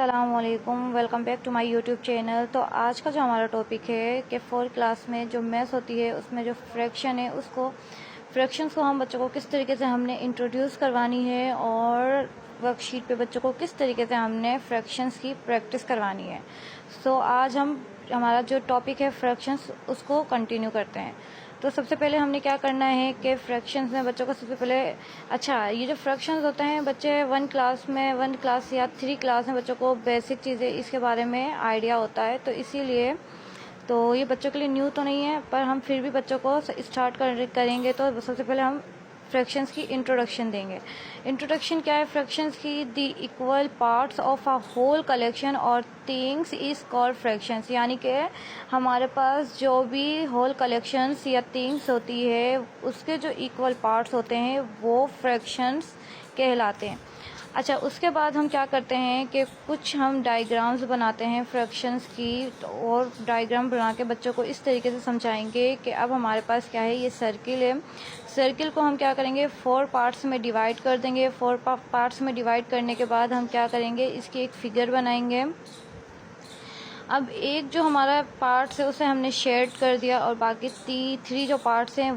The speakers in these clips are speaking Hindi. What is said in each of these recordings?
अस्सलामुअलैकुम, welcome back to my YouTube channel. तो आज का जो हमारा टॉपिक है कि 4th क्लास में जो मैथ्स होती है उसमें जो फ्रैक्शन है फ्रैक्शंस को हम बच्चों को किस तरीके से हमने इंट्रोड्यूस करवानी है और वर्कशीट पे बच्चों को किस तरीके से हमने फ्रैक्शंस की प्रैक्टिस करवानी है। सो आज हमारा जो टॉपिक है फ्रैक्शंस उसको कंटिन्यू करते हैं। तो सबसे पहले हमने क्या करना है कि फ्रैक्शंस में बच्चों को सबसे पहले ये जो फ्रैक्शंस होते हैं बच्चे 1 क्लास या 3 क्लास में बच्चों को बेसिक चीज़ें इसके बारे में आइडिया होता है, तो इसीलिए तो ये बच्चों के लिए न्यू तो नहीं है, पर हम फिर भी बच्चों को स्टार्ट करेंगे तो सबसे पहले हम फ्रैक्शंस की इंट्रोडक्शन देंगे। इंट्रोडक्शन क्या है फ्रैक्शंस की? The equal parts of a whole collection और थिंग्स इज कॉल्ड फ्रैक्शंस। यानी कि हमारे पास जो भी होल कलेक्शंस या थिंग्स होती है उसके जो इक्वल पार्ट्स होते हैं वो फ्रैक्शंस कहलाते हैं। अच्छा, उसके बाद हम क्या करते हैं कि कुछ हम डायग्राम्स बनाते हैं फ्रैक्शंस की, और डायग्राम बना के बच्चों को इस तरीके से समझाएंगे कि अब हमारे पास क्या है, ये सर्किल है। सर्किल को हम क्या करेंगे, 4 पार्ट्स में डिवाइड कर देंगे। 4 पार्ट्स में डिवाइड करने के बाद हम क्या करेंगे, इसकी एक फिगर बनाएंगे। अब एक जो हमारा पार्ट्स है उसे हमने शेड कर दिया और बाकी 3 जो पार्ट्स हैं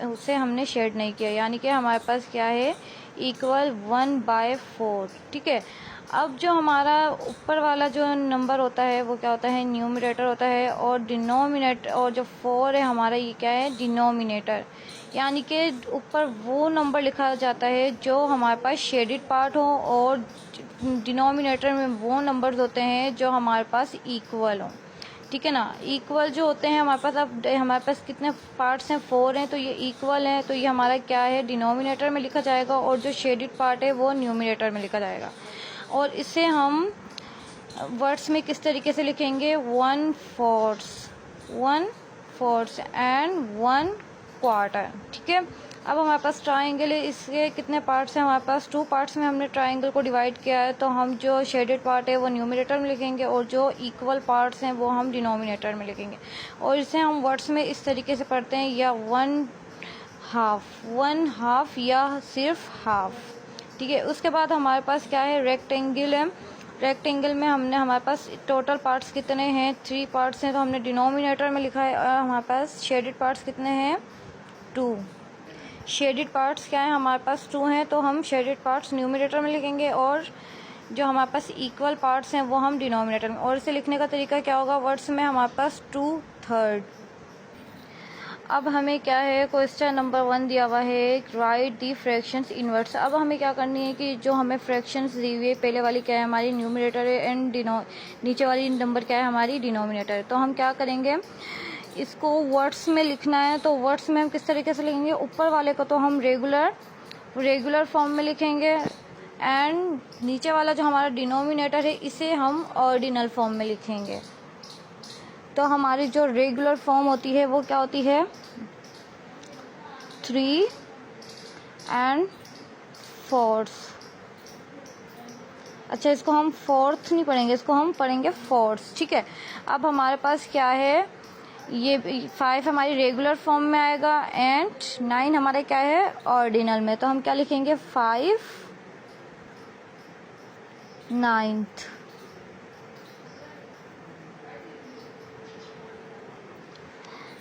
उसे हमने शेड नहीं किया, यानी कि हमारे पास क्या है, इक्वल 1/4। ठीक है। अब जो हमारा ऊपर वाला जो नंबर होता है वो क्या होता है, न्यूमरेटर होता है, और डिनोमिनेटर, और जो 4 है हमारा ये क्या है, डिनोमिनेटर। यानी कि ऊपर वो नंबर लिखा जाता है जो हमारे पास शेडेड पार्ट हो, और डिनोमिनेटर में वो नंबर्स होते हैं जो हमारे पास इक्वल हो। ठीक है ना। इक्वल जो होते हैं हमारे पास, अब हमारे पास कितने पार्ट्स हैं, 4 हैं, तो ये इक्वल हैं, तो ये हमारा क्या है, डिनोमिनेटर में लिखा जाएगा, और जो शेडेड पार्ट है वो न्यूमरेटर में लिखा जाएगा। और इसे हम वर्ड्स में किस तरीके से लिखेंगे, 1/4 एंड 1/4। ठीक है। अब हमारे पास ट्राइंगल है, इसके कितने पार्ट्स हैं, हमारे पास 2 पार्ट्स में हमने ट्राइंगल को डिवाइड किया है, तो हम जो शेडेड पार्ट है वो न्यूमरेटर में लिखेंगे और जो इक्वल पार्ट्स हैं वो हम डिनोमिनेटर में लिखेंगे। और इसे हम वर्ड्स में इस तरीके से पढ़ते हैं, या 1/2 या सिर्फ हाफ। ठीक है। उसके बाद हमारे पास क्या है, रेक्टेंगल है। रेक्टेंगल में हमारे पास टोटल पार्ट्स कितने हैं, 3 पार्ट्स हैं, तो हमने डिनोमिनेटर में लिखा है। और हमारे पास शेडेड पार्ट्स कितने हैं, 2। शेडेड पार्ट्स क्या है, हमारे पास 2 हैं, तो हम शेडेड पार्ट्स न्यूमरेटर में लिखेंगे, और जो हमारे पास इक्वल पार्ट्स हैं वो हम डिनोमिनेटर में। और इसे लिखने का तरीका क्या होगा, वर्ड्स में हमारे पास 2/3। अब हमें क्या है, क्वेश्चन नंबर 1 दिया हुआ है, राइट दी फ्रैक्शंस इन वर्ड्स। अब हमें क्या करनी है कि जो हमें फ्रैक्शंस दी हुई है, पहले वाली क्या है हमारी न्यूमरेटर है, एंड नीचे वाली नंबर क्या है हमारी डिनोमिनेटर है। तो हम क्या करेंगे, इसको वर्ड्स में लिखना है, तो वर्ड्स में हम किस तरीके से लिखेंगे, ऊपर वाले को तो हम रेगुलर फॉर्म में लिखेंगे, एंड नीचे वाला जो हमारा डिनोमिनेटर है इसे हम ऑर्डिनल फॉर्म में लिखेंगे। तो हमारी जो रेगुलर फॉर्म होती है वो क्या होती है, 3 एंड 4। अच्छा, इसको हम 4th नहीं पढ़ेंगे, इसको हम पढ़ेंगे 4th। ठीक है। अब हमारे पास क्या है, ये 5 हमारी रेगुलर फॉर्म में आएगा, एंड 9 हमारे क्या है, ऑर्डिनल में। तो हम क्या लिखेंगे, 5/9।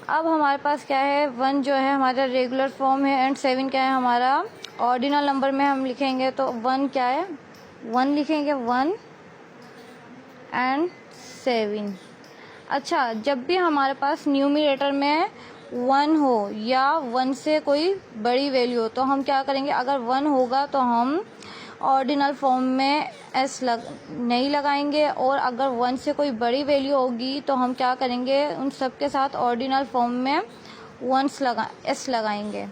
अब हमारे पास क्या है, 1 जो है हमारा रेगुलर फॉर्म है, एंड 7 क्या है हमारा ऑर्डिनल नंबर में हम लिखेंगे। तो 1 क्या है, 1 लिखेंगे, 1 एंड 7। अच्छा, जब भी हमारे पास न्यूमरेटर में 1 हो या 1 से कोई बड़ी वैल्यू हो, तो हम क्या करेंगे, अगर 1 होगा तो हम ऑर्डिनल फॉर्म में नहीं लगाएंगे, और अगर 1 से कोई बड़ी वैल्यू होगी तो हम क्या करेंगे, उन सब के साथ ऑर्डिनल फॉर्म में एस लगाएंगे।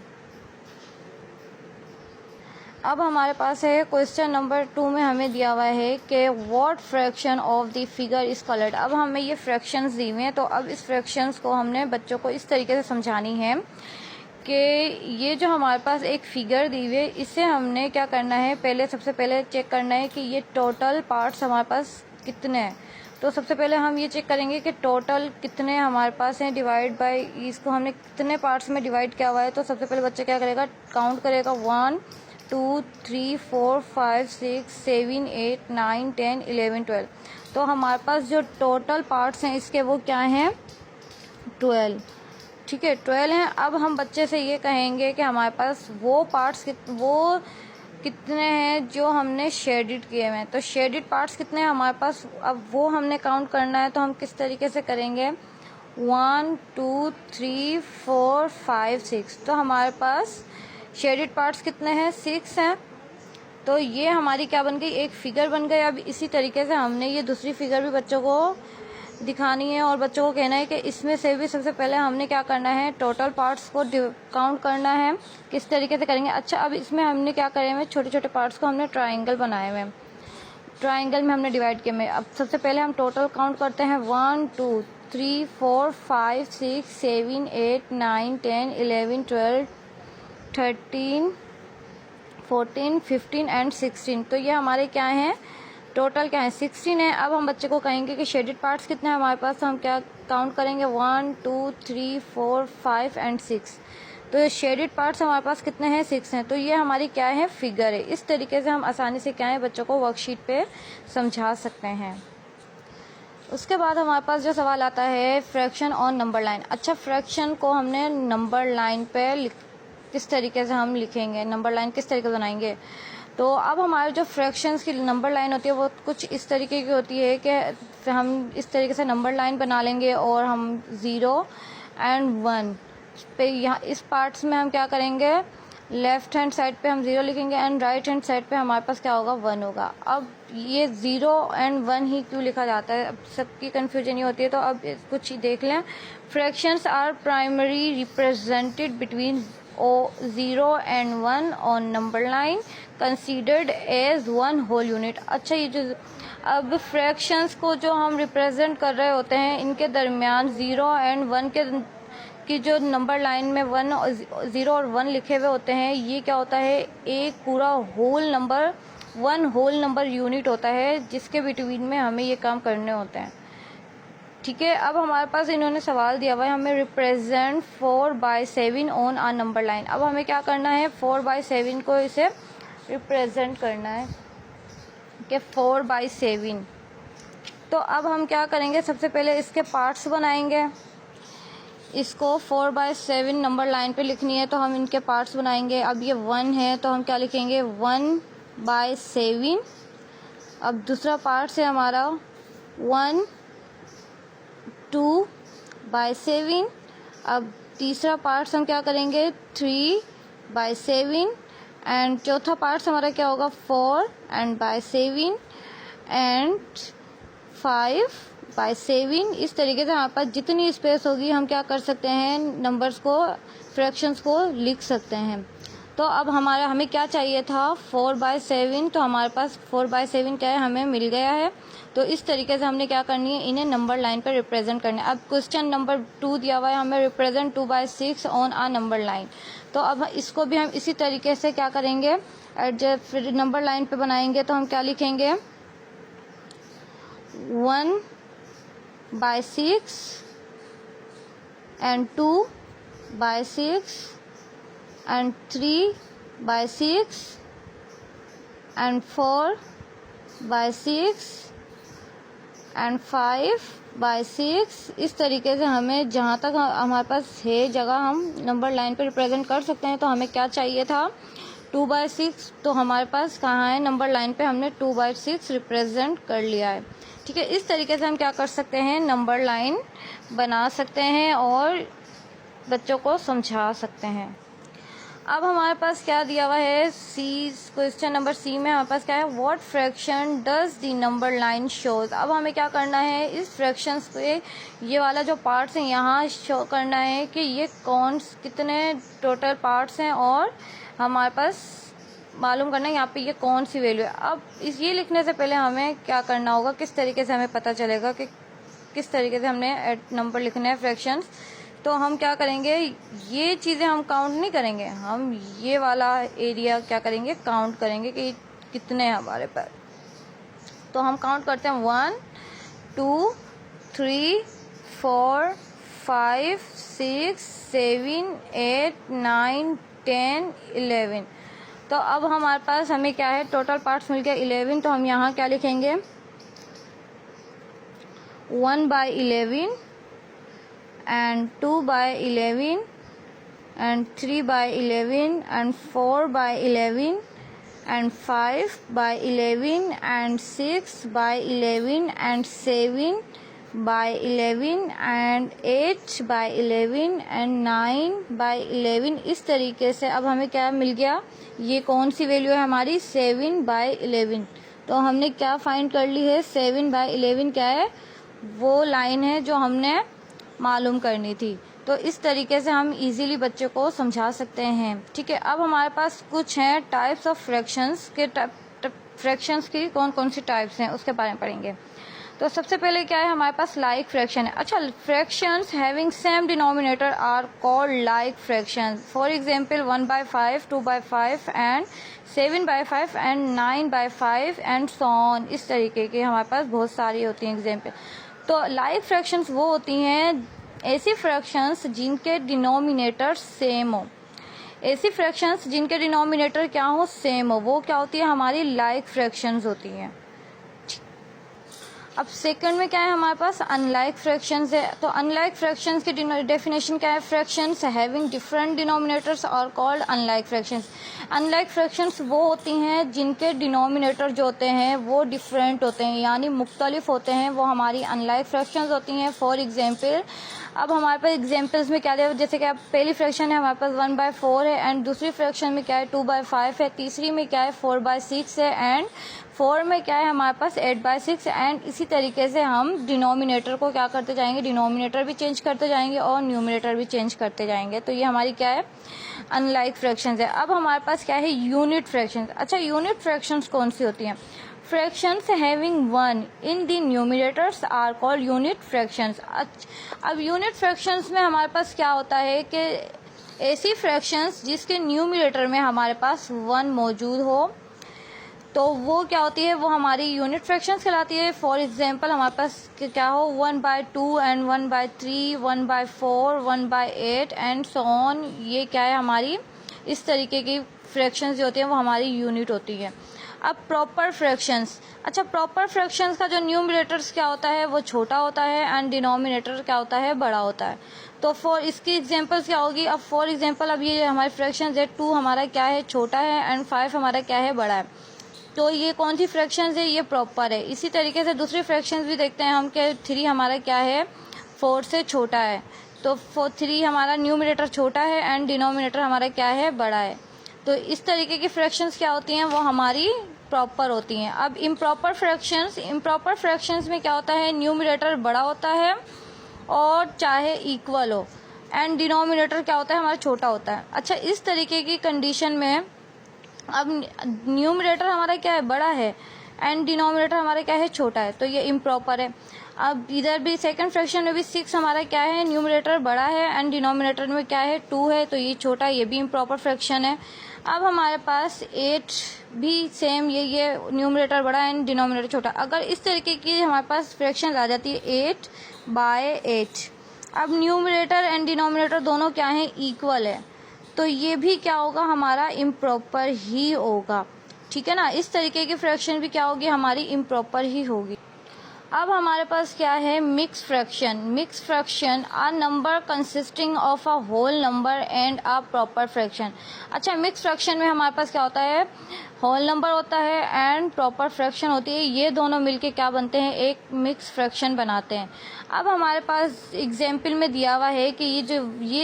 अब हमारे पास है क्वेश्चन नंबर 2 में हमें दिया हुआ है कि what fraction of the figure is called. अब हमें ये फ्रैक्शंस दी हुए हैं, तो अब इस फ्रैक्शंस को हमने बच्चों को इस तरीके से समझानी है कि ये जो हमारे पास एक फिगर दी हुई है इसे हमने क्या करना है, सबसे पहले चेक करना है कि ये टोटल पार्ट्स हमारे पास कितने हैं। तो सबसे पहले हम ये चेक करेंगे कि टोटल कितने हमारे पास हैं, डिवाइड बाय इसको हमने कितने पार्ट्स में डिवाइड किया हुआ है। तो सबसे पहले बच्चा क्या करेगा, काउंट करेगा, 1 2 3 4 5 6 7 8 9 10 11 12। तो हमारे पास जो टोटल पार्ट्स हैं इसके वो क्या हैं, 12। ठीक है, 12 हैं। अब हम बच्चे से ये कहेंगे कि हमारे पास वो पार्ट्स वो कितने हैं जो हमने शेडिड किए हुए हैं। तो शेडिड पार्ट्स कितने हैं हमारे पास, अब वो हमने काउंट करना है। तो हम किस तरीके से करेंगे, 1 2 3 4 5 6। तो हमारे पास शेडिड पार्ट्स कितने हैं, 6 हैं। तो ये हमारी क्या बन गई, एक फिगर बन गई। अब इसी तरीके से हमने ये दूसरी फिगर भी बच्चों को दिखानी है और बच्चों को कहना है कि इसमें से भी सबसे पहले हमने क्या करना है, टोटल पार्ट्स को काउंट करना है। किस तरीके से करेंगे, अच्छा अब इसमें हमने क्या करे हुए, छोटे छोटे पार्ट्स को हमने ट्राइंगल बनाए हुए हैं, ट्राइंगल में हमने डिवाइड किए हुए। अब सबसे पहले हम टोटल काउंट करते हैं, 1 2 3 4 5 6 7 8 9 10 11 12 13 14 15 एंड 16। तो ये हमारे क्या हैं, टोटल क्या है, 16 है। अब हम बच्चे को कहेंगे कि शेडेड पार्ट्स कितने हैं हमारे पास, तो हम क्या काउंट करेंगे, 1 2 3 4 5 एंड 6। तो ये शेडेड पार्ट्स हमारे पास कितने हैं, 6 हैं। तो ये हमारी क्या है, फिगर है। इस तरीके से हम आसानी से क्या है बच्चों को वर्कशीट पे समझा सकते हैं। उसके बाद हमारे पास जो सवाल आता है, फ्रैक्शन और नंबर लाइन। अच्छा, फ्रैक्शन को हमने नंबर लाइन पे किस तरीके से हम लिखेंगे, नंबर लाइन किस तरीके से बनाएंगे। तो अब हमारे जो फ्रैक्शंस की नंबर लाइन होती है वो कुछ इस तरीके की होती है कि हम इस तरीके से नंबर लाइन बना लेंगे और हम 0 एंड 1 पे यहाँ इस पार्ट्स में हम क्या करेंगे, लेफ्ट हैंड साइड पे हम 0 लिखेंगे एंड राइट हैंड साइड पे हमारे पास क्या होगा, 1 होगा। अब ये 0 एंड 1 ही क्यों लिखा जाता है, अब सबकी कन्फ्यूजन ये होती है। तो अब कुछ ही देख लें, fractions are primary represented between 0 and 1 on number line considered as one whole unit। अच्छा, ये जो अब फ्रैक्शंस को जो हम रिप्रेजेंट कर रहे होते हैं इनके दरमियान 0 एंड 1 की जो नंबर लाइन में 0 और 1 लिखे हुए होते हैं, ये क्या होता है, एक पूरा whole number, one whole number unit होता है जिसके बिटवीन में हमें ये काम करने होते हैं। ठीक है, अब हमारे पास इन्होंने सवाल दिया हुआ है, हमें represent 4/7 on a number line. अब हमें क्या करना है, 4/7 को इसे रिप्रेजेंट करना है कि 4/7। तो अब हम क्या करेंगे, सबसे पहले इसके पार्ट्स बनाएंगे। इसको 4/7 नंबर लाइन पे लिखनी है तो हम इनके पार्ट्स बनाएंगे। अब ये 1 है तो हम क्या लिखेंगे, 1/7। अब दूसरा पार्ट है हमारा 1 2/7। अब तीसरा पार्ट हम क्या करेंगे, 3/7 एंड चौथा पार्ट हमारा क्या होगा, 4/7 एंड 5/7। इस तरीके से हमारे पास जितनी स्पेस होगी हम क्या कर सकते हैं, नंबर्स को, फ्रैक्शंस को लिख सकते हैं। तो अब हमें क्या चाहिए था, 4/7। तो हमारे पास 4/7 क्या है, हमें मिल गया है। तो इस तरीके से हमने क्या करनी है, इन्हें नंबर लाइन पर रिप्रेजेंट करना है। अब क्वेश्चन नंबर 2 दिया हुआ है, हमें represent 2/6 on a number line. तो अब इसको भी हम इसी तरीके से क्या करेंगे, फिर नंबर लाइन पे बनाएंगे। तो हम क्या लिखेंगे, 1/6 एंड 2/6 and 3/6 and 4/6 and 5/6। इस तरीके से हमें जहाँ तक हमारे पास है जगह हम नंबर लाइन पे रिप्रेजेंट कर सकते हैं। तो हमें क्या चाहिए था, 2/6। तो हमारे पास कहाँ है, नंबर लाइन पे हमने 2/6 रिप्रेजेंट कर लिया है। ठीक है, इस तरीके से हम क्या कर सकते हैं, नंबर लाइन बना सकते हैं और बच्चों को समझा सकते हैं। अब हमारे पास क्या दिया हुआ है, क्वेश्चन नंबर सी में हमारे पास क्या है, what fraction does the number line shows. अब हमें क्या करना है, इस फ्रैक्शंस पे ये वाला जो पार्ट्स हैं यहाँ शो करना है कि ये कितने टोटल पार्ट्स हैं और हमारे पास मालूम करना है यहाँ पे ये कौन सी वैल्यू है। अब ये लिखने से पहले हमें क्या करना होगा, किस तरीके से हमें पता चलेगा कि किस तरीके से हमने नंबर लिखने हैं, फ्रैक्शंस। तो हम क्या करेंगे, ये चीज़ें हम काउंट नहीं करेंगे, हम ये वाला एरिया क्या करेंगे, काउंट करेंगे कि कितने हैं हमारे पास। तो हम काउंट करते हैं 1 2 3 4 5 6 7 8 9 10 11। तो अब हमारे पास हमें क्या है, टोटल पार्ट्स मिल गया 11, तो हम यहाँ क्या लिखेंगे 1/11 and 2/11 and 3/11 and 4/11 and 5/11 and 6/11 and 7/11 and 8/11 and 9/11। इस तरीके से अब हमें क्या मिल गया, ये कौन सी वैल्यू है हमारी 7/11। तो हमने क्या फाइंड कर ली है, 7/11 क्या है, वो लाइन है जो हमने मालूम करनी थी। तो इस तरीके से हम इजीली बच्चे को समझा सकते हैं। ठीक है, अब हमारे पास कुछ हैं टाइप्स ऑफ फ्रैक्शंस के, फ्रैक्शंस की कौन कौन सी टाइप्स हैं उसके बारे में पढ़ेंगे। तो सबसे पहले क्या है हमारे पास लाइक फ्रैक्शन है। अच्छा, fractions having same denominator are called like fractions. For example 1/5, 2/5 and 7/5 and 9/5 and so on. इस तरीके के हमारे पास बहुत सारी होती हैं एग्जाम्पल। तो लाइक फ्रैक्शंस वो होती हैं ऐसी फ्रैक्शंस जिनके डिनोमिनेटर सेम हो। ऐसी फ्रैक्शंस जिनके डिनोमिनेटर क्या हो, सेम हो, वो क्या होती है हमारी लाइक फ्रैक्शंस होती हैं। अब सेकंड में क्या है हमारे पास अनलाइक फ्रैक्शंस है। तो अनलाइक फ्रैक्शंस की डेफिनेशन क्या है, fractions having different denominators are called unlike fractions. Unlike fractions वो होती हैं जिनके डिनोमिनेटर जो होते हैं वो डिफरेंट होते हैं, यानी मुख्तलिफ होते हैं, वो हमारी अनलाइक फ्रैक्शंस होती हैं। फॉर एग्जाम्पल अब हमारे पास एग्जाम्पल्स में क्या है, जैसे कि अब पहली फ्रैक्शन है हमारे पास 1/4 है एंड दूसरी फ्रैक्शन में क्या है 2/5 है, तीसरी में क्या है 4/6 है एंड 4 में क्या है हमारे पास 8/6 एंड इसी तरीके से हम डिनोमिनेटर को क्या करते जाएंगे, डिनोमिनेटर भी चेंज करते जाएंगे और न्यूमिनेटर भी चेंज करते जाएंगे। तो ये हमारी क्या है अनलाइक फ्रैक्शंस है। अब हमारे पास क्या है यूनिट फ्रैक्शंस। अच्छा, यूनिट फ्रैक्शंस कौन सी होती हैं, fractions having 1 in the numerators are called unit fractions. अब यूनिट फ्रैक्शंस में हमारे पास क्या होता है कि ऐसी फ्रैक्शंस जिसके न्यूमिनेटर में हमारे पास 1 मौजूद हो, तो वो क्या होती है, वो हमारी यूनिट फ्रैक्शंस कहलाती है। फॉर एग्जांपल हमारे पास क्या हो 1/2 एंड 1/3, 1/4, 1/8 एंड सो ऑन। ये क्या है हमारी इस तरीके की फ्रैक्शंस जो होती हैं वो हमारी यूनिट होती है। अब प्रॉपर फ्रैक्शंस। अच्छा, प्रॉपर फ्रैक्शंस का जो न्यूमिनेटर्स क्या होता है वो छोटा होता है एंड डिनोमिनेटर क्या होता है बड़ा होता है। तो फॉर इसकी एग्जांपल्स क्या होगी, अब फॉर एग्जांपल अब ये हमारे फ्रैक्शंस है 2 हमारा क्या है छोटा है एंड 5 हमारा क्या है बड़ा है। तो ये कौन सी फ्रैक्शंस है, ये प्रॉपर है। इसी तरीके से दूसरे फ्रैक्शंस भी देखते हैं हम कि 3 हमारा क्या है 4 से छोटा है, तो 3 हमारा न्यूमिनेटर छोटा है एंड डिनोमिनेटर हमारा क्या है बड़ा है। तो इस तरीके की फ्रैक्शंस क्या होती हैं वो हमारी प्रॉपर होती हैं। अब इम्प्रॉपर फ्रैक्शंस में क्या होता है, न्यूमिनेटर बड़ा होता है और चाहे इक्वल हो एंड डिनोमिनेटर क्या होता है हमारा छोटा होता है। अच्छा, इस तरीके की कंडीशन में अब न्यूमिनेटर हमारा क्या है बड़ा है एंड डिनोमिनेटर हमारा क्या है छोटा है, तो ये इम्प्रॉपर है। अब इधर भी सेकंड फ्रैक्शन में भी 6 हमारा क्या है न्यूमिनेटर बड़ा है एंड डिनोमिनेटर में क्या है 2 है, तो ये छोटा है, ये भी इम्प्रॉपर फ्रैक्शन है। अब हमारे पास 8 भी सेम, ये न्यूमिनेटर बड़ा है एंड डिनोमिनेटर छोटा। अगर इस तरीके की हमारे पास फ्रैक्शन आ जाती है 8/8, अब न्यूमिनेटर एंड डिनोमिनेटर दोनों क्या है इक्वल है, तो ये भी क्या होगा हमारा इम्प्रॉपर ही होगा। ठीक है ना, इस तरीके की फ्रैक्शन भी क्या होगी हमारी इम्प्रॉपर ही होगी। अब हमारे पास क्या है mix fraction a number consisting of a whole number and a proper fraction. अच्छा, मिक्स फ्रैक्शन में हमारे पास क्या होता है होल नंबर होता है एंड प्रॉपर फ्रैक्शन होती है, ये दोनों मिलके क्या बनते हैं एक मिक्स फ्रैक्शन बनाते हैं। अब हमारे पास एग्जाम्पल में दिया हुआ है कि ये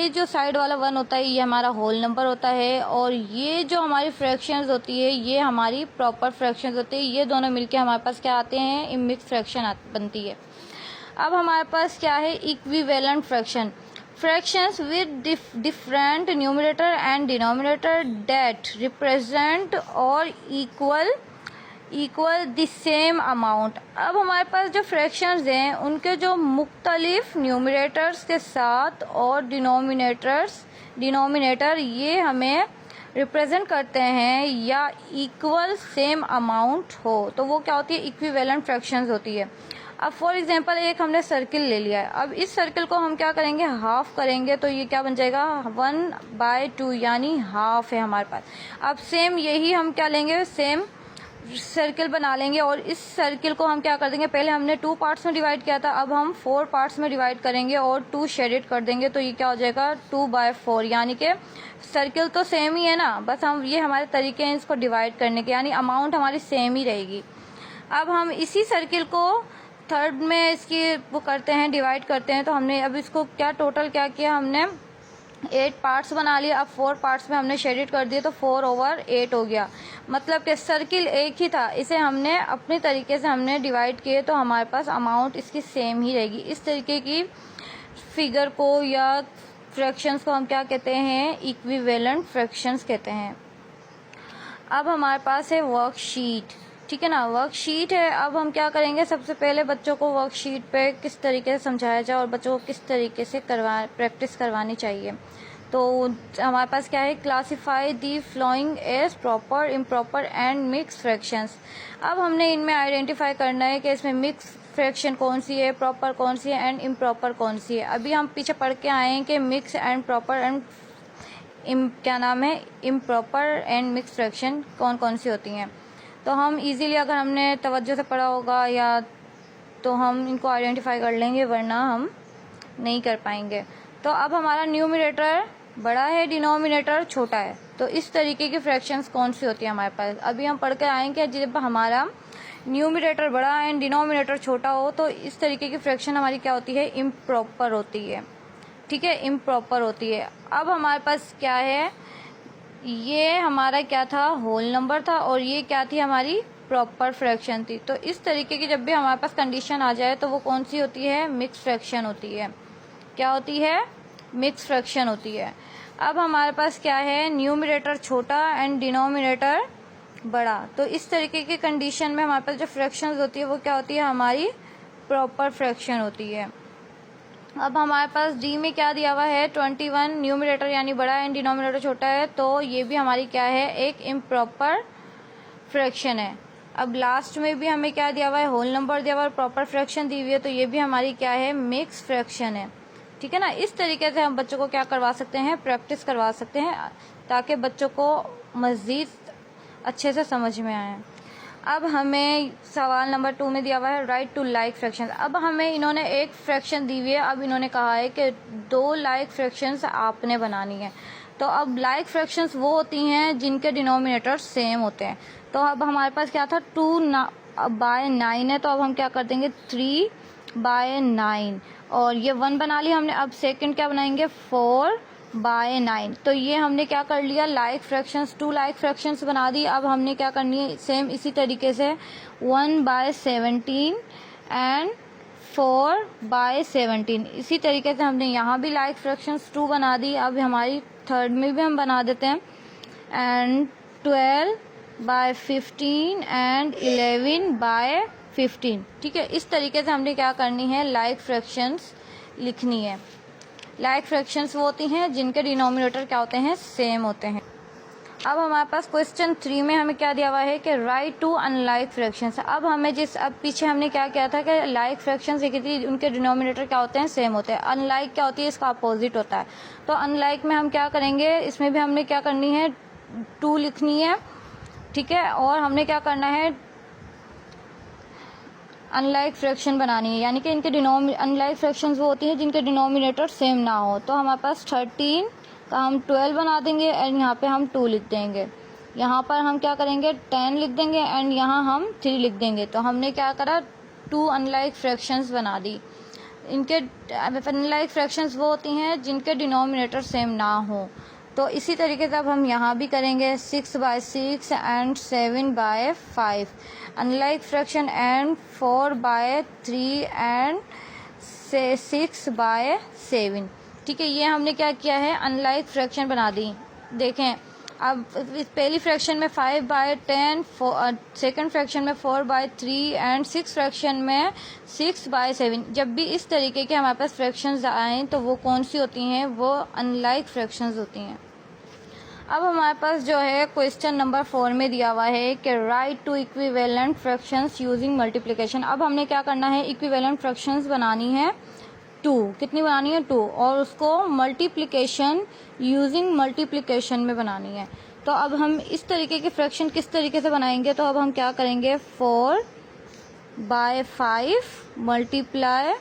जो साइड वाला 1 होता है ये हमारा होल नंबर होता है और ये जो हमारी फ्रैक्शंस होती है ये हमारी प्रॉपर फ्रैक्शंस होती है, ये दोनों मिलके हमारे पास क्या आते हैं मिक्स फ्रैक्शन बनती है। अब हमारे पास क्या है equivalent fractions with different numerator and denominator that represent और इक्वल द सेम अमाउंट। अब हमारे पास जो फ्रैक्शंस हैं उनके जो मुख्तलिफ न्यूमरेटर्स के साथ और डिनोमिनेटर ये हमें रिप्रेजेंट करते हैं या इक्वल सेम अमाउंट हो, तो वो क्या होती है इक्विवेलेंट फ्रैक्शंस होती है। अब फॉर एग्जांपल एक हमने सर्किल ले लिया है, अब इस सर्किल को हम क्या करेंगे, हाफ करेंगे, तो ये क्या बन जाएगा 1/2 यानी हाफ है हमारे पास। अब सेम यही हम क्या लेंगे, सेम सर्किल बना लेंगे और इस सर्किल को हम क्या कर देंगे, पहले हमने 2 पार्ट्स में डिवाइड किया था, अब हम 4 पार्ट्स में डिवाइड करेंगे और 2 शेडेड कर देंगे, तो ये क्या हो जाएगा 2/4 यानी कि सर्किल तो सेम ही है ना, बस हम ये हमारे तरीके हैं इसको डिवाइड करने के, यानी अमाउंट हमारी सेम ही रहेगी। अब हम इसी सर्किल को थर्ड में इसकी वो करते हैं, डिवाइड करते हैं, तो हमने अब इसको क्या टोटल क्या किया, हमने 8 पार्ट्स बना लिए। अब 4 पार्ट्स में हमने शेडेड कर दिए तो 4/8 हो गया। मतलब कि सर्किल एक ही था, इसे हमने अपने तरीके से हमने डिवाइड किए तो हमारे पास अमाउंट इसकी सेम ही रहेगी। इस तरीके की फिगर को या फ्रैक्शंस को हम क्या कहते हैं, इक्विवेलेंट फ्रैक्शंस कहते हैं। अब हमारे पास है वर्कशीट, ठीक है ना, वर्कशीट है। अब हम क्या करेंगे, सबसे पहले बच्चों को वर्कशीट पे किस तरीके से समझाया जाए और बच्चों को किस तरीके से प्रैक्टिस करवानी चाहिए। तो हमारे पास क्या है, classify the following as proper, improper and mix fractions. अब हमने इनमें आइडेंटिफाई करना है कि इसमें मिक्स फ्रैक्शन कौन सी है, प्रॉपर कौन सी है एंड इम्प्रॉपर कौन सी है। अभी हम पीछे पढ़ के आए हैं कि मिक्स एंड प्रॉपर एंड क्या नाम है, इम्प्रॉपर एंड मिक्स फ्रैक्शन कौन कौन सी होती हैं। तो हम इजीली अगर हमने तवज्जो से पढ़ा होगा या तो हम इनको आइडेंटिफाई कर लेंगे, वरना हम नहीं कर पाएंगे। तो अब हमारा न्यूमरेटर बड़ा है, डिनोमिनेटर छोटा है, तो इस तरीके की फ्रैक्शंस कौन सी होती है हमारे पास। अभी हम पढ़ के आएंगे जब हमारा न्यूमरेटर बड़ा एंड डिनोमिनेटर छोटा हो तो इस तरीके की फ्रैक्शन हमारी क्या होती है, इम्प्रॉपर होती है, ठीक है, इम्प्रॉपर होती है। अब हमारे पास क्या है, ये हमारा क्या था, होल नंबर था और ये क्या थी, हमारी प्रॉपर फ्रैक्शन थी। तो इस तरीके की जब भी हमारे पास कंडीशन आ जाए तो वो कौन सी होती है, मिक्स फ्रैक्शन होती है। क्या होती है, मिक्स फ्रैक्शन होती है। अब हमारे पास क्या है, न्यूमरेटर छोटा एंड डिनोमिनेटर बड़ा, तो इस तरीके की कंडीशन में हमारे पास जो फ्रैक्शंस होती है वो क्या होती है, हमारी प्रॉपर फ्रैक्शन होती है। अब हमारे पास डी में क्या दिया हुआ है, 21, न्यूमरेटर यानी बड़ा एंड डिनोमिनेटर छोटा है, तो ये भी हमारी क्या है, एक इम्प्रॉपर फ्रैक्शन है। अब लास्ट में भी हमें क्या दिया हुआ है, होल नंबर दिया हुआ है, प्रॉपर फ्रैक्शन दी हुई है, तो ये भी हमारी क्या है, मिक्स फ्रैक्शन है, ठीक है ना। इस तरीके से हम बच्चों को क्या करवा सकते हैं, प्रैक्टिस करवा सकते हैं ताकि बच्चों को मज़ीद अच्छे से समझ में आए। अब हमें सवाल नंबर 2 में दिया हुआ है राइट टू लाइक फ्रैक्शन। अब हमें इन्होंने एक फ्रैक्शन दी हुई है, अब इन्होंने कहा है कि 2 लाइक फ्रैक्शंस आपने बनानी है। तो अब लाइक फ्रैक्शंस वो होती हैं जिनके डिनोमिनेटर सेम होते हैं। तो अब हमारे पास क्या था, 2/9 है, तो अब हम क्या कर देंगे 3/9 और ये 1 बना लिया हमने। अब सेकंड क्या बनाएंगे, 4/9। तो ये हमने क्या कर लिया, लाइक फ्रैक्शंस, 2 लाइक फ्रैक्शंस बना दी। अब हमने क्या करनी है, सेम इसी तरीके से 1/17 एंड 4/17, इसी तरीके से हमने यहाँ भी लाइक फ्रैक्शंस 2 बना दी। अब हमारी थर्ड में भी हम बना देते हैं एंड 12/15 एंड 11/15, ठीक है। इस तरीके से हमने क्या करनी है, लाइक फ्रैक्शंस लिखनी है। लाइक फ्रैक्शंस वो होती हैं जिनके डिनोमिनेटर क्या होते हैं, सेम होते हैं। अब हमारे पास क्वेश्चन 3 में हमें क्या दिया हुआ है कि राइट टू अनलाइक फ्रैक्शंस। अब हमें अब पीछे हमने क्या किया था कि लाइक फ्रैक्शंस लिखी थी, उनके डिनोमिनेटर क्या होते हैं, सेम होते हैं। अनलाइक क्या होती है, इसका अपोजिट होता है। तो अनलाइक में हम क्या करेंगे, इसमें भी हमने क्या करनी है, 2 लिखनी है, ठीक है, और हमने क्या करना है, अनलाइक फ्रैक्शन बनानी है, यानी कि इनके अनलाइक फ्रैक्शंस वो होती हैं जिनके डिनोमिनेटर सेम ना हो। तो हमारे पास 13 का हम 12 बना देंगे एंड यहाँ पे हम 2 लिख देंगे। यहाँ पर हम क्या करेंगे, 10 लिख देंगे एंड यहाँ हम 3 लिख देंगे। तो हमने क्या करा, 2 अनलाइक फ्रैक्शंस बना दी। इनके अनलाइक फ्रैक्शंस वो होती हैं जिनके डिनोमिनेटर सेम ना हो। तो इसी तरीके से अब हम यहाँ भी करेंगे 6/6 and 7/5 unlike fraction and 4/3 and 6/7, ठीक है। ये हमने क्या किया है, अनलाइक फ्रैक्शन बना दी। देखें अब इस पहली फ्रैक्शन में 5/10, सेकंड फ्रैक्शन में 4/3 एंड 6 फ्रैक्शन में 6/7। जब भी इस तरीके के हमारे पास फ्रैक्शंस आएँ तो वो कौन सी होती हैं, वो अनलाइक फ्रैक्शंस होती हैं। अब हमारे पास जो है क्वेश्चन नंबर 4 में दिया हुआ है कि write two equivalent fractions using multiplication. अब हमने क्या करना है, इक्विवेलेंट फ्रैक्शंस बनानी है 2। कितनी बनानी है, 2, और उसको मल्टीप्लिकेशन यूजिंग मल्टीप्लिकेशन में बनानी है। तो अब हम इस तरीके के फ्रैक्शन किस तरीके से बनाएंगे, तो अब हम क्या करेंगे, 4/5 मल्टीप्लाई,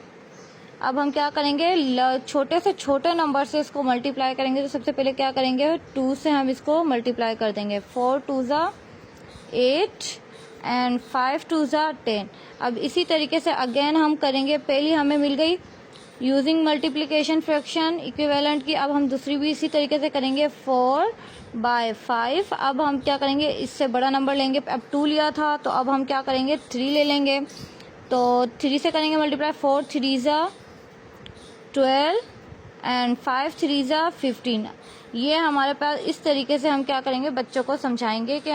अब हम क्या करेंगे, छोटे से छोटे नंबर से इसको मल्टीप्लाई करेंगे। तो सबसे पहले क्या करेंगे, 2 से हम इसको मल्टीप्लाई कर देंगे। 4 2 8 एंड 5 2 10। अब इसी तरीके से अगेन हम करेंगे, पहली हमें मिल गई यूजिंग मल्टीप्लिकेशन फ्रैक्शन इक्विवेलेंट की, अब हम दूसरी भी इसी तरीके से करेंगे 4/5। अब हम क्या करेंगे, इससे बड़ा नंबर लेंगे, अब 2 लिया था तो अब हम क्या करेंगे, 3 ले लेंगे। तो 3 से करेंगे मल्टीप्लाई, 4 3 12 एंड 5 3 15। ये हमारे पास इस तरीके से हम क्या करेंगे, बच्चों को समझाएंगे कि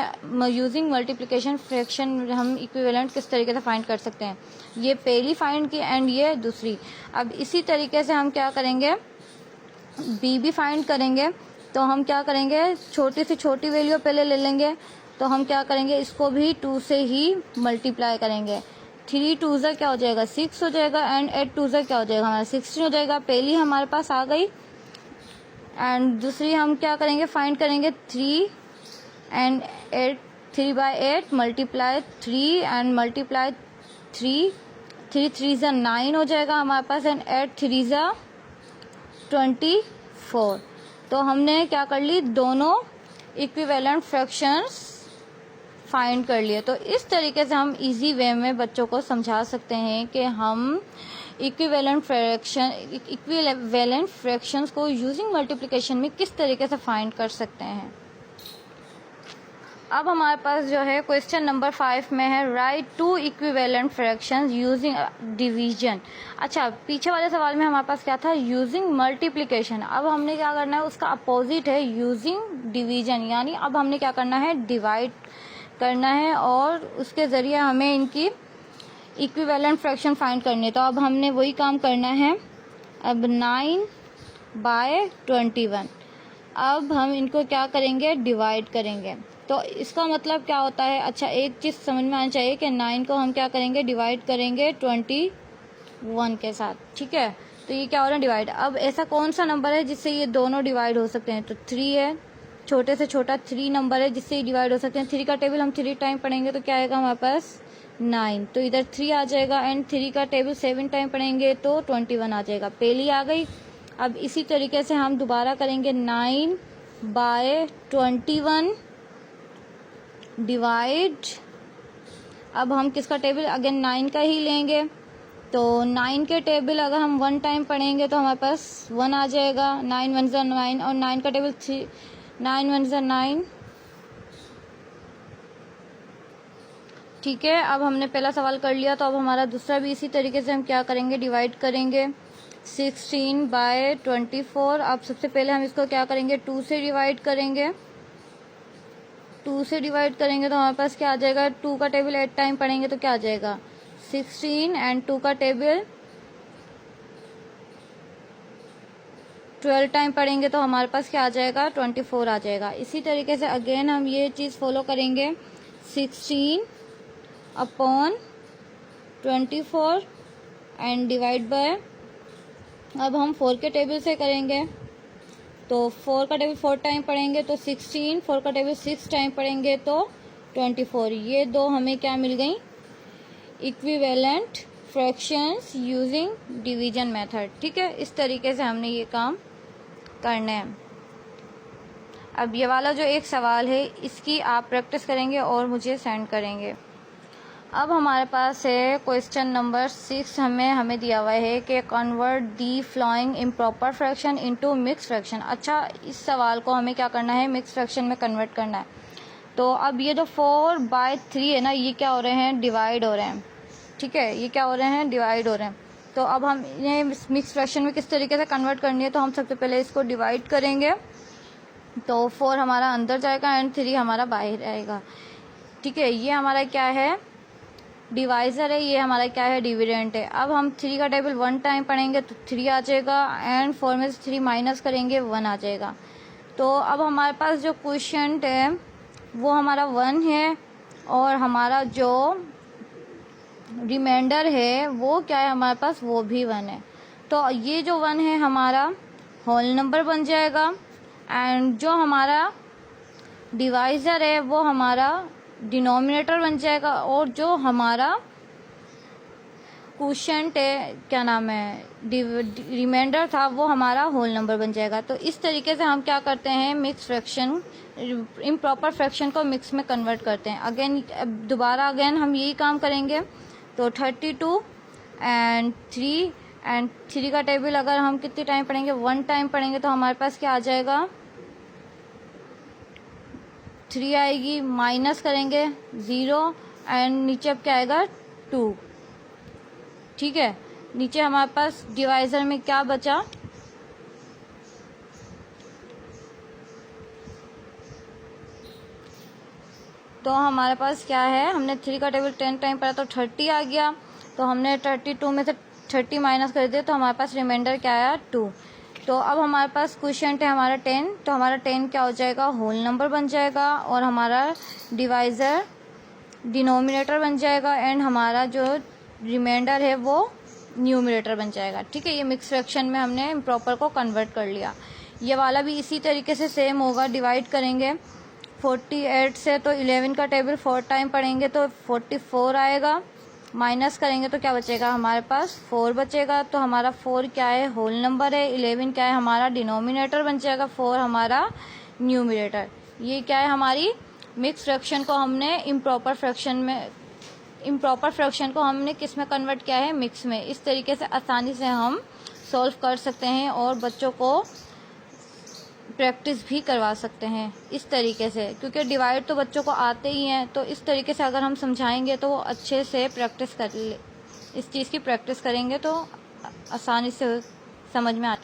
यूजिंग मल्टीप्लिकेशन फ्रैक्शन हम इक्विवेलेंट किस तरीके से फाइंड कर सकते हैं। ये पहली फाइंड की एंड ये दूसरी। अब इसी तरीके से हम क्या करेंगे, बी भी फाइंड करेंगे। तो हम क्या करेंगे, छोटी से छोटी वैल्यू पहले ले लेंगे। तो हम क्या करेंगे, इसको भी 2 से ही मल्टीप्लाई करेंगे। 3 2 क्या हो जाएगा, 6 हो जाएगा, एंड 8 2 क्या हो जाएगा, हमारा 16 हो जाएगा। पहली हमारे पास आ गई एंड दूसरी हम क्या करेंगे, फाइंड करेंगे 3 एंड 8, 3/8 मल्टीप्लाई 3 एंड मल्टीप्लाई 3, 3 3 9 हो जाएगा हमारे पास, एंड 8 3 24। तो हमने क्या कर ली, दोनों इक्विवेलेंट फ्रैक्शंस फाइंड कर लिए। तो इस तरीके से हम इजी वे में बच्चों को समझा सकते हैं कि हम इक्विवेलेंट फ्रैक्शंस को यूजिंग मल्टीप्लिकेशन में किस तरीके से फाइंड कर सकते हैं। अब हमारे पास जो है क्वेश्चन नंबर 5 में है right 2 equivalent fractions using division. अच्छा, पीछे वाले सवाल में हमारे पास क्या था, यूजिंग मल्टीप्लिकेशन। अब हमने क्या करना है, उसका अपोजिट है यूजिंग डिवीजन, यानी अब हमने क्या करना है, डिवाइड करना है और उसके ज़रिए हमें इनकी इक्विवेलेंट फ्रैक्शन फाइंड करनी है। तो अब हमने वही काम करना है। अब 9/21, अब हम इनको क्या करेंगे, डिवाइड करेंगे। तो इसका मतलब क्या होता है, अच्छा एक चीज़ समझ में आनी चाहिए कि 9 को हम क्या करेंगे, डिवाइड करेंगे 21 के साथ, ठीक है। तो ये क्या हो रहा है, डिवाइड। अब ऐसा कौन सा नंबर है जिससे ये दोनों डिवाइड हो सकते हैं, तो 3 है, छोटे से छोटा 3 नंबर है जिससे ये डिवाइड हो सकते हैं। 3 का टेबल हम 3 टाइम पढ़ेंगे तो क्या आएगा हमारे पास, 9। तो इधर 3 आ जाएगा, एंड 3 का टेबल 7 टाइम पढ़ेंगे तो 21 आ जाएगा, पहली आ गई। अब इसी तरीके से हम दोबारा करेंगे 9/21 डिवाइड, अब हम किसका टेबल, अगेन 9 का ही लेंगे। तो 9 के टेबल अगर हम 1 टाइम पढ़ेंगे तो हमारे पास 1 आ जाएगा, 9 1 9, और 9 का टेबल 3, 9 1 9, ठीक है। अब हमने पहला सवाल कर लिया, तो अब हमारा दूसरा भी इसी तरीके से हम क्या करेंगे, डिवाइड करेंगे 16/24। अब सबसे पहले हम इसको क्या करेंगे, 2 से डिवाइड करेंगे। 2 से डिवाइड करेंगे तो हमारे पास क्या आ जाएगा, 2 का टेबल 8 टाइम पढ़ेंगे तो क्या आ जाएगा, 16, एंड 2 का टेबल 12 टाइम पढ़ेंगे तो हमारे पास क्या आ जाएगा, 24 आ जाएगा। इसी तरीके से अगेन हम ये चीज़ फॉलो करेंगे, 16/24 एंड डिवाइड बाय, अब हम 4 के टेबल से करेंगे। तो 4 का टेबल 4 टाइम पढ़ेंगे तो 16, 4 का टेबल 6 टाइम पढ़ेंगे तो 24। ये दो हमें क्या मिल गई, equivalent fractions using division method, ठीक है। इस तरीके से हमने ये काम करना है। अब ये वाला जो एक सवाल है इसकी आप प्रैक्टिस करेंगे और मुझे सेंड करेंगे। अब हमारे पास है क्वेश्चन नंबर 6, हमें दिया हुआ है कि convert the flowing improper fraction into mix fraction. अच्छा, इस सवाल को हमें क्या करना है, मिक्स फ्रैक्शन में कन्वर्ट करना है। तो अब ये जो 4/3 है ना, ये क्या हो रहे हैं, डिवाइड हो रहे हैं, ठीक है। ये क्या हो रहे हैं, डिवाइड हो रहे हैं। तो अब हम इन्हें मिक्स फ्रैक्शन में किस तरीके से कन्वर्ट करनी है, तो हम सबसे पहले इसको डिवाइड करेंगे। तो 4 हमारा अंदर जाएगा एंड 3 हमारा बाहर आएगा, ठीक है। ये हमारा क्या है, डिवाइज़र है, ये हमारा क्या है, डिविडेंट है। अब हम 3 का टेबल 1 टाइम पढ़ेंगे तो 3 आ जाएगा, एंड 4 में से 3 माइनस करेंगे 1 आ जाएगा। तो अब हमारे पास जो क्वोशिएंट है वो हमारा 1 है और हमारा जो रिमाइंडर है वो क्या है हमारे पास, वो भी 1 है। तो ये जो 1 है हमारा होल नंबर बन जाएगा एंड जो हमारा डिवाइज़र है वो हमारा डिनोमिनेटर बन जाएगा और जो हमारा क्वोशिएंट है, क्या नाम है, रिमाइंडर था, वो हमारा होल नंबर बन जाएगा। तो इस तरीके से हम क्या करते हैं, मिक्स फ्रैक्शन, इम्प्रॉपर फ्रैक्शन को मिक्स में कन्वर्ट करते हैं। दोबारा हम यही काम करेंगे। तो 32 एंड 3 का टेबल अगर हम कितने टाइम पढ़ेंगे, 1 टाइम पढ़ेंगे तो हमारे पास क्या आ जाएगा, 3 आएगी, माइनस करेंगे 0 एंड नीचे अब क्या आएगा 2। ठीक है, नीचे हमारे पास डिवाइजर में क्या बचा, तो हमारे पास क्या है, हमने 3 का टेबल 10 टाइम पढ़ा तो 30 आ गया। तो हमने 32 में से 30 माइनस कर दिया तो हमारे पास रिमाइंडर क्या आया 2। तो अब हमारे पास क्वोशिएंट है हमारा 10, तो हमारा 10 क्या हो जाएगा, होल नंबर बन जाएगा और हमारा डिवाइज़र डिनोमिनेटर बन जाएगा एंड हमारा जो रिमाइंडर है वो न्यूमरेटर बन जाएगा। ठीक है, ये मिक्स फ्रैक्शन में हमने इम्प्रॉपर को कन्वर्ट कर लिया। ये वाला भी इसी तरीके से सेम होगा, डिवाइड करेंगे 48 से तो 11 का टेबल 4 टाइम पढ़ेंगे तो 44 आएगा, माइनस करेंगे तो क्या बचेगा हमारे पास 4 बचेगा। तो हमारा 4 क्या है, होल नंबर है, 11 क्या है हमारा डिनोमिनेटर बन जाएगा, 4 हमारा न्यूमरेटर। ये क्या है, हमारी मिक्स फ्रैक्शन को हमने इम्प्रॉपर फ्रैक्शन को हमने किस में कन्वर्ट किया है, मिक्स में। इस तरीके से आसानी से हम सॉल्व कर सकते हैं और बच्चों को प्रैक्टिस भी करवा सकते हैं इस तरीके से, क्योंकि डिवाइड तो बच्चों को आते ही हैं। तो इस तरीके से अगर हम समझाएंगे तो वो अच्छे से प्रैक्टिस कर ले, इस चीज़ की प्रैक्टिस करेंगे तो आसानी से समझ में आता।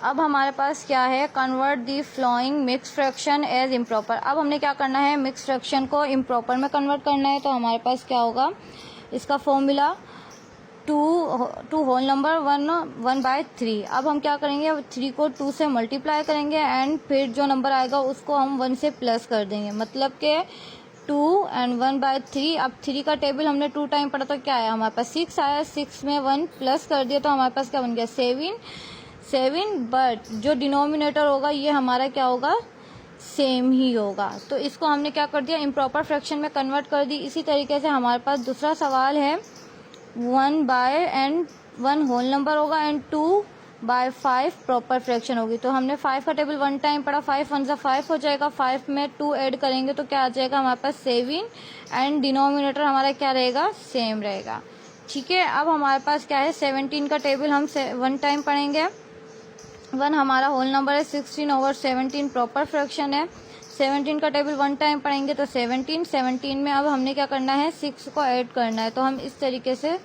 अब हमारे पास क्या है, convert the following mix fraction as improper. अब हमने क्या करना है, मिक्स फ्रैक्शन को इम्प्रॉपर में कन्वर्ट करना है। तो हमारे पास क्या होगा, इसका फॉर्मूला 2 होल नंबर 1/3। अब हम क्या करेंगे, 3 को 2 से मल्टीप्लाई करेंगे एंड फिर जो नंबर आएगा उसको हम 1 से प्लस कर देंगे, मतलब कि 2 एंड 1/3। अब 3 का टेबल हमने 2 टाइम पढ़ा तो क्या आया हमारे पास 6 आया, 6 में 1 प्लस कर दिया तो हमारे पास क्या बन गया 7। बट जो डिनोमिनेटर होगा ये हमारा क्या होगा, सेम ही होगा। तो इसको हमने क्या कर दिया, इम्प्रॉपर फ्रैक्शन में कन्वर्ट कर दी। इसी तरीके से हमारे पास दूसरा सवाल है, 1 होल नंबर होगा एंड 2/5 प्रॉपर फ्रैक्शन होगी। तो हमने 5 का टेबल 1 टाइम पढ़ा, 5 1 5 हो जाएगा, 5 में 2 ऐड करेंगे तो क्या आ जाएगा हमारे पास 7 एंड डिनोमिनेटर हमारा क्या रहेगा, सेम रहेगा। ठीक है, अब हमारे पास क्या है, 17 का टेबल हम 1 टाइम पढ़ेंगे, 1 हमारा होल नंबर है, 16/17 प्रॉपर फ्रैक्शन है। 17 का टेबल 1 टाइम पढ़ेंगे तो 17 में अब हमने क्या करना है, 6 को ऐड करना है। तो हम इस तरीके से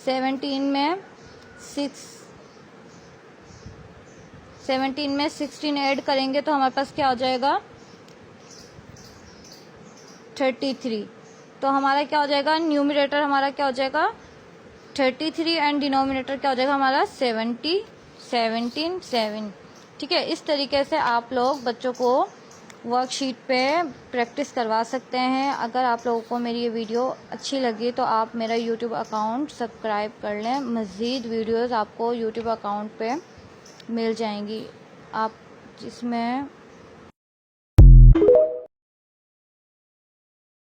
17 में 16 ऐड करेंगे तो हमारे पास क्या हो जाएगा 33। तो हमारा क्या हो जाएगा, न्यूमरेटर हमारा क्या हो जाएगा 33 एंड डिनोमिनेटर क्या हो जाएगा हमारा 7। ठीक है, इस तरीके से आप लोग बच्चों को वर्कशीट पे प्रैक्टिस करवा सकते हैं। अगर आप लोगों को मेरी ये वीडियो अच्छी लगी तो आप मेरा यूट्यूब अकाउंट सब्सक्राइब कर लें, मज़ीद वीडियोस आपको यूट्यूब अकाउंट पे मिल जाएंगी, आप जिसमें